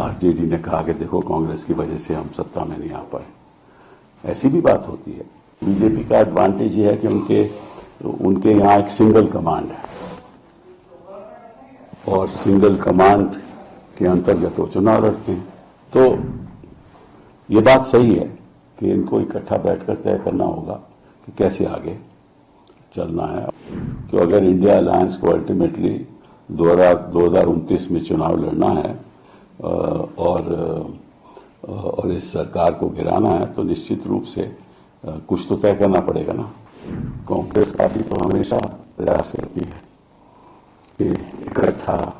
RJD ने कहा कि देखो कांग्रेस की वजह से हम सत्ता में नहीं आ पाए। ऐसी भी बात होती है। बीजेपी का एडवांटेज ये है कि उनके यहाँ एक सिंगल कमांड है और सिंगल कमांड के अंतर्गत वो चुनाव लड़ते हैं। तो ये बात सही है कि इनको इकट्ठा बैठकर तय करना होगा कि कैसे आगे चलना है। कि अगर इंडिया अलायंस को अल्टीमेटली 2029 में चुनाव लड़ना है और इस सरकार को गिराना है तो निश्चित रूप से कुछ तो तय करना पड़ेगा ना। कांग्रेस पार्टी तो हमेशा प्रयास करती है कि इकट्ठा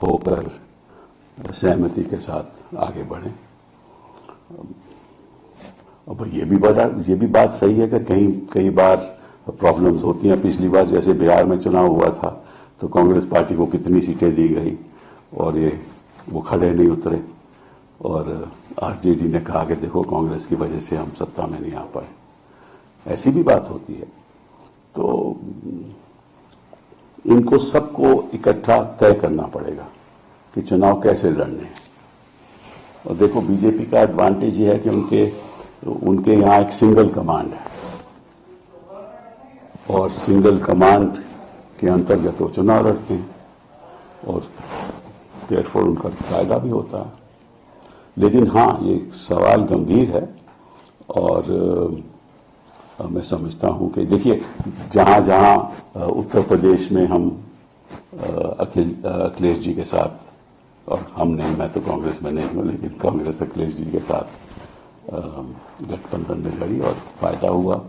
होकर सहमति के साथ आगे बढ़े। अब ये भी बात सही है कि कई बार प्रॉब्लम्स होती हैं। पिछली बार जैसे बिहार में चुनाव हुआ था तो कांग्रेस पार्टी को कितनी सीटें दी गई और वो खड़े नहीं उतरे और आरजेडी ने कहा कि देखो कांग्रेस की वजह से हम सत्ता में नहीं आ पाए। ऐसी भी बात होती है। तो इनको सबको इकट्ठा तय करना पड़ेगा कि चुनाव कैसे लड़ने हैं। और देखो बीजेपी का एडवांटेज ये है कि उनके यहाँ एक सिंगल कमांड है और सिंगल कमांड के अंतर्गत वो चुनाव लड़ते हैं और देयरफॉर उनका फायदा भी होता है। लेकिन हाँ, ये सवाल गंभीर है और मैं समझता हूं कि देखिए जहां जहां उत्तर प्रदेश में हम अखिलेश जी के साथ, और हम नहीं, मैं तो कांग्रेस में नहीं हूं, लेकिन कांग्रेस अखिलेश जी के साथ गठबंधन में लड़ी और फायदा हुआ।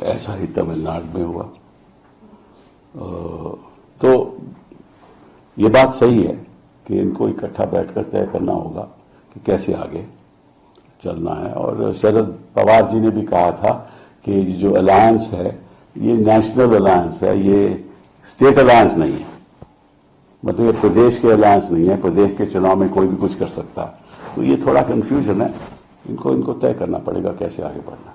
ऐसा ही तमिलनाडु में हुआ। तो ये बात सही है कि इनको इकट्ठा बैठकर तय करना होगा कि कैसे आगे चलना है। और शरद पवार जी ने भी कहा था कि जो अलायंस है ये नेशनल अलायंस है, ये स्टेट अलायंस नहीं है। मतलब ये प्रदेश के अलायंस नहीं है, प्रदेश के चुनाव में कोई भी कुछ कर सकता है। तो ये थोड़ा कंफ्यूजन है, इनको तय करना पड़ेगा कैसे आगे बढ़ना।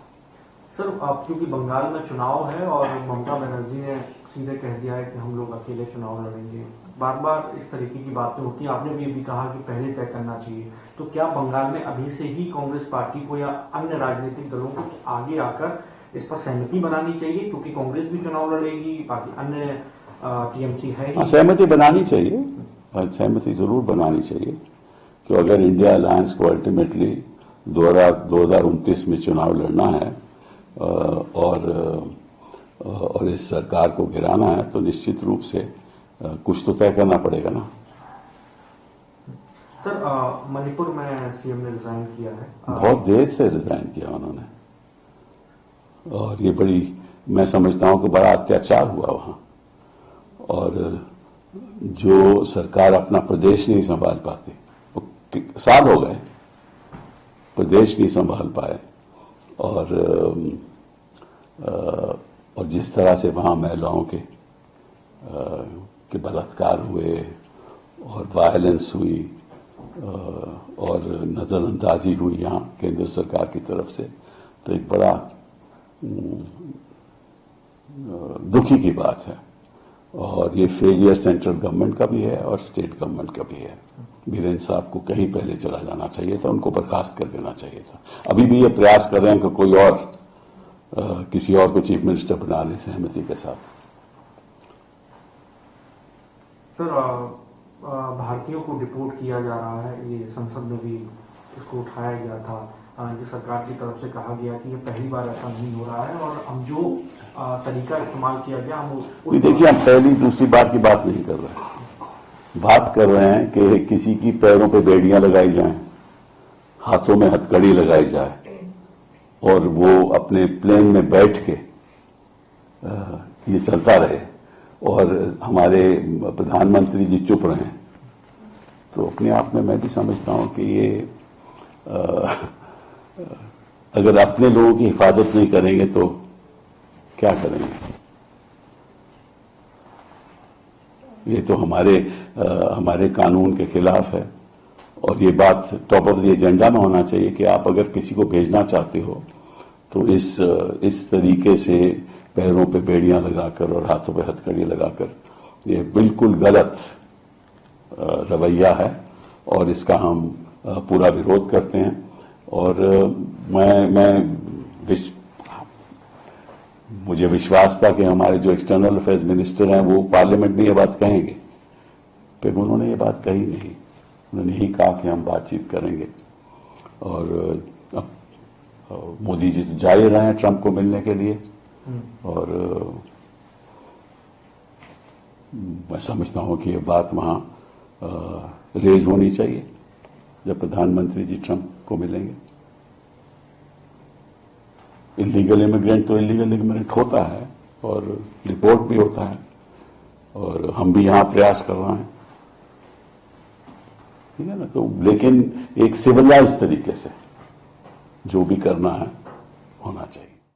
सर, आप क्योंकि बंगाल में चुनाव है और ममता बनर्जी ने सीधे कह दिया है कि हम लोग अकेले चुनाव लड़ेंगे, बार बार इस तरीके की बातें होती हैं। आपने भी ये भी कहा कि पहले तय करना चाहिए। तो क्या बंगाल में अभी से ही कांग्रेस पार्टी को या अन्य राजनीतिक दलों को आगे आकर इस पर सहमति बनानी चाहिए, क्योंकि कांग्रेस भी चुनाव लड़ेगी, बाकी अन्य टीएमसी है। सहमति बनानी चाहिए, सहमति जरूर बनानी चाहिए कि अगर इंडिया अलायंस को अल्टीमेटली 2029 में चुनाव लड़ना है और इस सरकार को गिराना है तो निश्चित रूप से कुछ तो तय करना पड़ेगा ना। सर, मणिपुर में सीएम ने रिजाइन किया है। बहुत देर से रिजाइन किया उन्होंने और ये बड़ी, मैं समझता हूं कि बड़ा अत्याचार हुआ वहां। और जो सरकार अपना प्रदेश नहीं संभाल पाती, साल हो गए प्रदेश नहीं संभाल पाए और जिस तरह से वहां महिलाओं के बलात्कार हुए और वायलेंस हुई और नजरअंदाजी हुई यहाँ केंद्र सरकार की तरफ से, तो एक बड़ा दुखी की बात है। और ये फेलियर सेंट्रल गवर्नमेंट का भी है और स्टेट गवर्नमेंट का भी है। बीरेन साहब को कहीं पहले चला जाना चाहिए था, उनको बर्खास्त कर देना चाहिए था। अभी भी ये प्रयास कर रहे हैं कि कोई और किसी और को चीफ मिनिस्टर बना ले सहमति के साथ। सर, भारतीयों को डिपोर्ट किया जा रहा है, ये संसद में भी इसको उठाया गया था। ये सरकार की तरफ से कहा गया कि ये पहली बार ऐसा नहीं हो रहा है और हम जो तरीका इस्तेमाल किया गया हम देखिए, हम पहली दूसरी बार की बात नहीं कर रहे हैं। बात कर रहे हैं कि किसी की पैरों पे बेड़ियां लगाई जाएं, हाथों में हथकड़ी लगाई जाए और वो अपने प्लेन में बैठ के ये चलता रहे और हमारे प्रधानमंत्री जी चुप रहे। तो अपने आप में मैं भी समझता हूं कि ये अगर अपने लोगों की हिफाजत नहीं करेंगे तो क्या करेंगे। ये तो हमारे कानून के खिलाफ है और ये बात टॉप ऑफ द एजेंडा में होना चाहिए कि आप अगर किसी को भेजना चाहते हो तो इस तरीके से पैरों पे बेड़ियां लगाकर और हाथों पे हथकड़ी लगाकर, ये बिल्कुल गलत रवैया है और इसका हम पूरा विरोध करते हैं। और मुझे विश्वास था कि हमारे जो एक्सटर्नल अफेयर्स मिनिस्टर हैं वो पार्लियामेंट में ये बात कहेंगे, फिर उन्होंने ये बात कही नहीं। उन्होंने ही कहा कि हम बातचीत करेंगे। और मोदी जी जा ही रहे हैं ट्रंप को मिलने के लिए, और मैं समझता हूं कि ये बात वहां रेज होनी चाहिए जब प्रधानमंत्री जी ट्रंप को मिलेंगे। इलीगल इमिग्रेंट तो इलीगल इमिग्रेंट होता है और रिपोर्ट भी होता है, और हम भी यहां प्रयास कर रहे हैं, ठीक है ना। तो लेकिन एक सिविलाइज तरीके से जो भी करना है होना चाहिए।